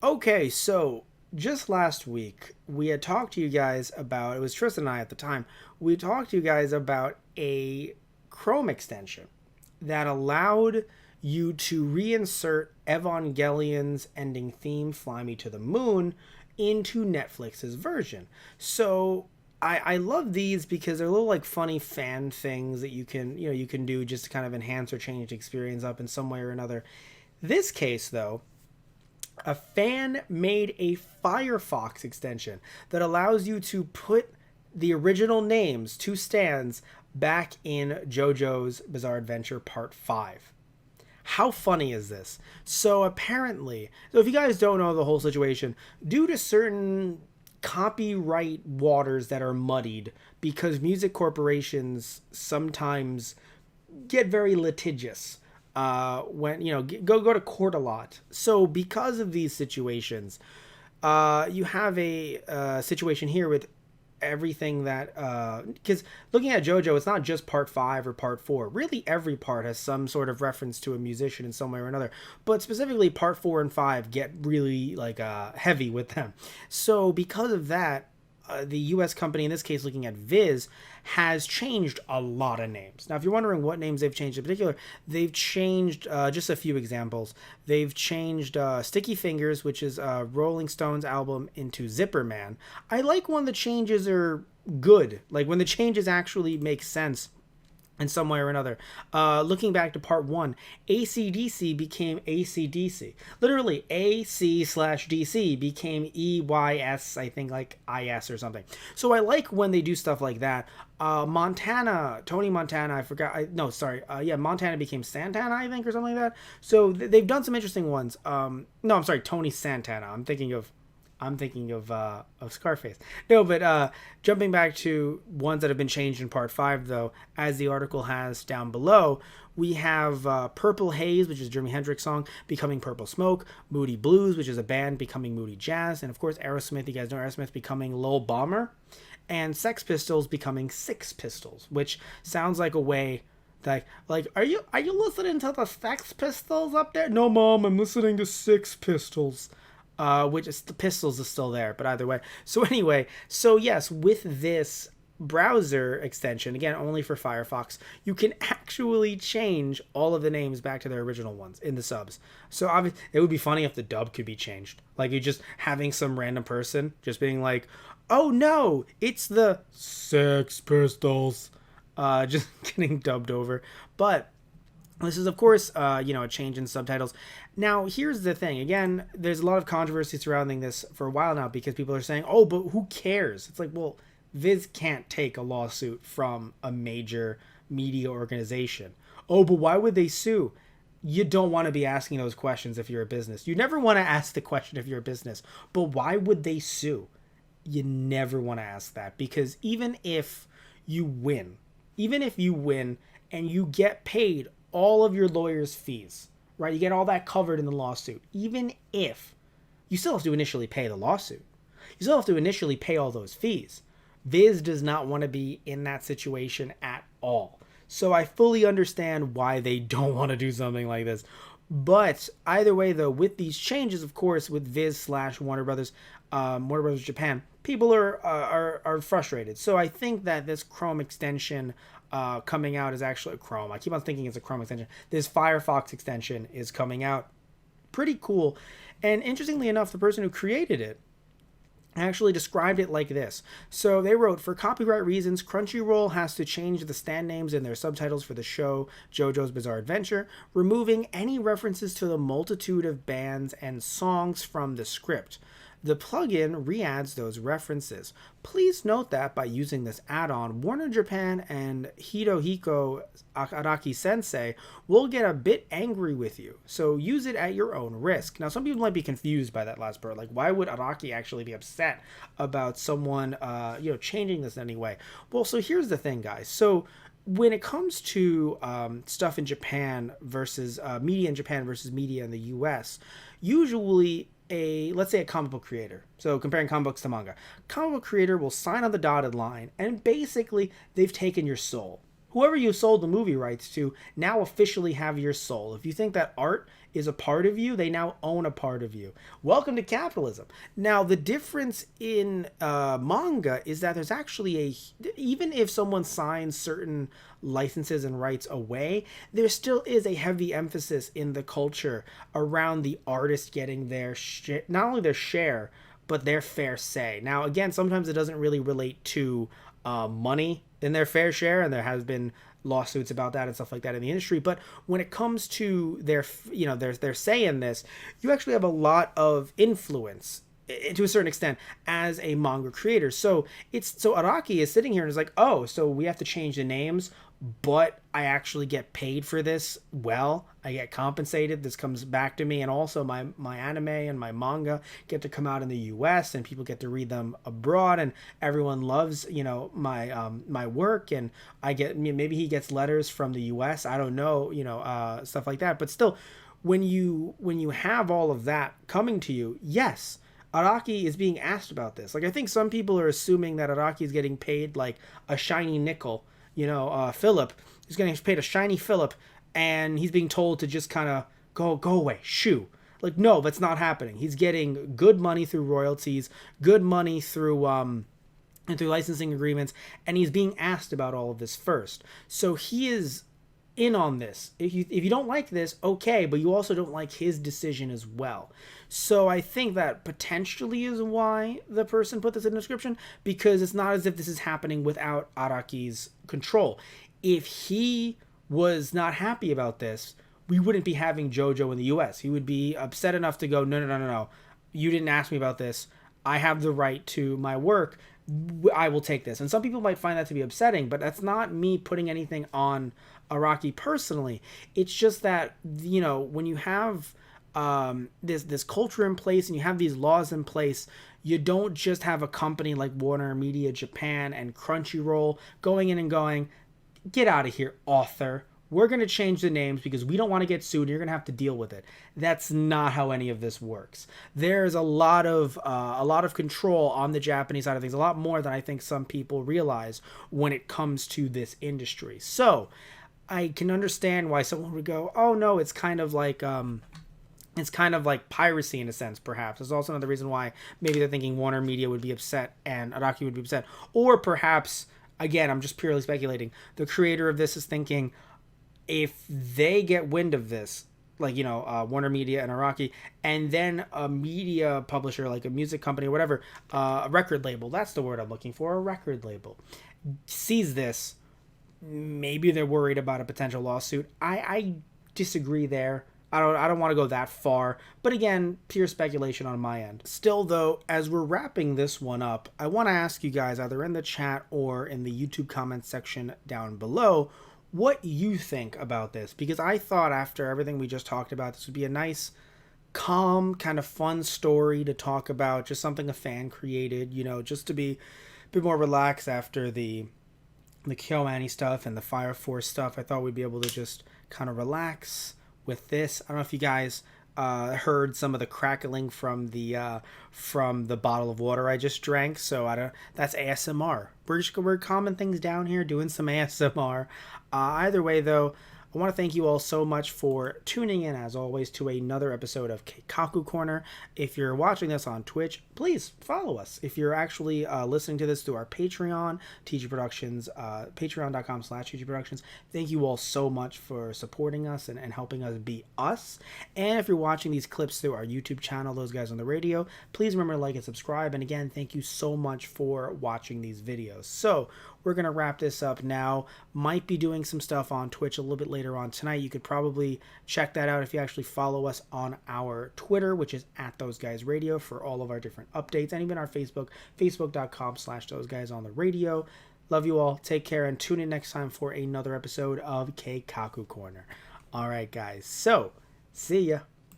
Okay, so just last week we had talked to you guys about it was Tristan and I at the time. We talked to you guys about a Chrome extension that allowed you to reinsert Evangelion's ending theme, Fly Me to the Moon, into Netflix's version. So I love these because they're little like funny fan things that you can do just to kind of enhance or change the experience up in some way or another. This case though, a fan made a Firefox extension that allows you to put the original names to stands back in JoJo's Bizarre Adventure Part 5. How funny is this? So apparently, so if you guys don't know the whole situation, due to certain copyright waters that are muddied because music corporations sometimes get very litigious when go to court a lot. So because of these situations, you have a situation here with everything that because looking at JoJo, it's not just part 5 or part 4. Really, every part has some sort of reference to a musician in some way or another. But specifically, part 4 and 5 get really like heavy with them. So because of that, the U.S. company, in this case looking at Viz, has changed a lot of names. Now, if you're wondering what names they've changed in particular, they've changed just a few examples. They've changed Sticky Fingers, which is a Rolling Stones album, into Zipper Man. I like when the changes are good, like when the changes actually make sense in some way or another. Looking back to part 1, ACDC became ACDC. Literally, AC/DC became EYS, I think like IS or something. So I like when they do stuff like that. Tony Montana, I forgot. Montana became Santana, I think, or something like that. So they've done some interesting ones. No, I'm sorry, Tony Santana. I'm thinking of Scarface. No, but jumping back to ones that have been changed in part 5, though, as the article has down below, we have Purple Haze, which is a Jimi Hendrix song, becoming Purple Smoke, Moody Blues, which is a band, becoming Moody Jazz, and of course Aerosmith, you guys know Aerosmith, becoming Lowell Bomber, and Sex Pistols becoming Six Pistols, which sounds like a way like are you listening to the Sex Pistols up there? No, Mom, I'm listening to Six Pistols. Which is the pistols is still there, but either way. So anyway, so yes, with this browser extension, again, only for Firefox, you can actually change all of the names back to their original ones in the subs. So obviously, it would be funny if the dub could be changed. Like you just having some random person just being like, oh no, it's the Sex Pistols. Just getting dubbed over. But this is, of course, a change in subtitles. Now, here's the thing. Again, there's a lot of controversy surrounding this for a while now because people are saying, oh, but who cares? It's like, well, Viz can't take a lawsuit from a major media organization. Oh, but why would they sue? You don't want to be asking those questions if you're a business. You never want to ask the question if you're a business. But why would they sue? You never want to ask that because even if you win and you get paid all of your lawyer's fees, right? You get all that covered in the lawsuit. Even if you still have to initially pay the lawsuit, you still have to initially pay all those fees. Viz does not want to be in that situation at all. So I fully understand why they don't want to do something like this. But either way, though, with these changes, of course, with Viz/Warner Brothers, Warner Brothers Japan, people are frustrated. So I think that this Chrome extension coming out is actually a Chrome. I keep on thinking it's a Chrome extension. This Firefox extension is coming out. Pretty cool. And interestingly enough, the person who created it actually described it like this. So they wrote, for copyright reasons, Crunchyroll has to change the stand names in their subtitles for the show JoJo's Bizarre Adventure, removing any references to the multitude of bands and songs from the script. The plugin re-adds those references. Please note that by using this add-on, Warner Japan and Hirohiko Araki Sensei will get a bit angry with you, so use it at your own risk. Now, some people might be confused by that last part. Like, why would Araki actually be upset about someone, changing this in any way? Well, so here's the thing, guys. So when it comes to stuff in Japan versus media in Japan versus media in the U.S., usually let's say a comic book creator. So comparing comic books to manga. Comic book creator will sign on the dotted line and basically they've taken your soul. Whoever you sold the movie rights to now officially have your soul. If you think that art is a part of you, they now own a part of you. Welcome to capitalism. Now, the difference in manga is that there's actually even if someone signs certain licenses and rights away, there still is a heavy emphasis in the culture around the artist getting their not only their share, but their fair say. Now, again, sometimes it doesn't really relate to money in their fair share, and there has been lawsuits about that and stuff like that in the industry. But when it comes to their say in this, you actually have a lot of influence to a certain extent as a manga creator. So Araki is sitting here and is like, oh, so we have to change the names, but I actually get paid for this. Well, I get compensated. This comes back to me, and also my anime and my manga get to come out in the U.S. and people get to read them abroad, and everyone loves my work, and I get, maybe he gets letters from the U.S. I don't know, stuff like that. But still, when you have all of that coming to you, yes, Araki is being asked about this. Like, I think some people are assuming that Araki is getting paid like a shiny nickel. Philip is getting paid a shiny Philip, and he's being told to just kind of go away, shoo. Like, no, that's not happening. He's getting good money through royalties, good money through licensing agreements, and he's being asked about all of this first. So he is in on this. If you don't like this, okay, but you also don't like his decision as well. So I think that potentially is why the person put this in the description, because it's not as if this is happening without Araki's control. If he was not happy about this, we wouldn't be having JoJo in the US. He would be upset enough to go, no. You didn't ask me about this. I have the right to my work. I will take this. And some people might find that to be upsetting, but that's not me putting anything on Araki personally. It's just that, when you have this culture in place and you have these laws in place, you don't just have a company like Warner Media Japan and Crunchyroll going in and going, get out of here, author. We're going to change the names because we don't want to get sued and you're going to have to deal with it. That's not how any of this works. There's a lot of control on the Japanese side of things, a lot more than I think some people realize when it comes to this industry. So I can understand why someone would go, oh no, it's kind of like piracy in a sense, perhaps. There's also another reason why maybe they're thinking Warner Media would be upset and Araki would be upset. Or perhaps, again, I'm just purely speculating, the creator of this is thinking, if they get wind of this, like, Warner Media and Araki, and then a media publisher, like a music company or whatever, a record label, that's the word I'm looking for, a record label, sees this, maybe they're worried about a potential lawsuit. I disagree there. I don't want to go that far, but again, pure speculation on my end. Still though, as we're wrapping this one up, I want to ask you guys either in the chat or in the YouTube comments section down below what you think about this, because I thought after everything we just talked about, this would be a nice, calm, kind of fun story to talk about, just something a fan created, just to be a bit more relaxed after the KyoAni stuff and the Fire Force stuff. I thought we'd be able to just kind of relax with this. I don't know if you guys heard some of the crackling from the bottle of water I just drank. So that's ASMR. We're calming things down here, doing some ASMR. Either way, though, I want to thank you all so much for tuning in, as always, to another episode of Keikaku Corner. If you're watching this on Twitch, please follow us. If you're actually listening to this through our Patreon, TG Productions, patreon.com/TG Productions, thank you all so much for supporting us and helping us be us. And if you're watching these clips through our YouTube channel, Those Guys on the Radio, please remember to like and subscribe. And again, thank you so much for watching these videos. So we're going to wrap this up now. Might be doing some stuff on Twitch a little bit later on tonight. You could probably check that out if you actually follow us on our Twitter, which is @ThoseGuysRadio, for all of our different updates, and even our Facebook, facebook.com/ThoseGuysOnTheRadio. Love you all. Take care and tune in next time for another episode of Keikaku Corner. All right, guys. So, see ya.